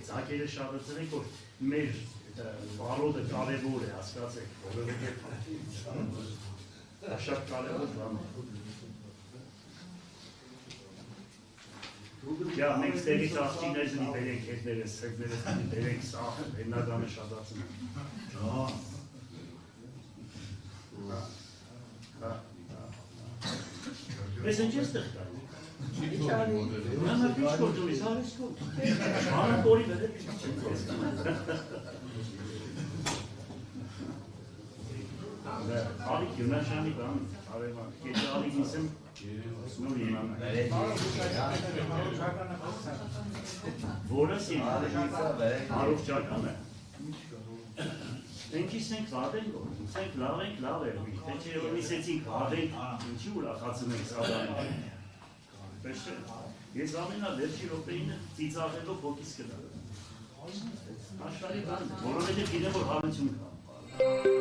Ձակերը շարժեցրեք, որ մեր բարոդը կարևոր է, հասկացեք, որովհետև շատ կարևոր բան է։ Մենք ստեղից աղջիներն բերենք, հետներս, ցերկներս բերենք, սա հենդականը շատացում է։ Ես ինչ ես տեղ կար։ Ուրեմն ինչ գործում ես, հարես կոտ։ Հանատորի վեր է Ալիք Յունաշանի բան, արևան, կեչ ալիք իսեմ նոր իման։ Որս իմ առողջական է։ Մենք ենք լավ ենք, ենք լավ է, թե չէ որ միսեցինք լավ ենք, ինչի ուրախացում ենք սադային։ Ես ամենավերջի րոպեինը ծիծաղելով հոգիս կդա։ Աշխարհի բան, որովհետև գիտեմ որ հարություն կա։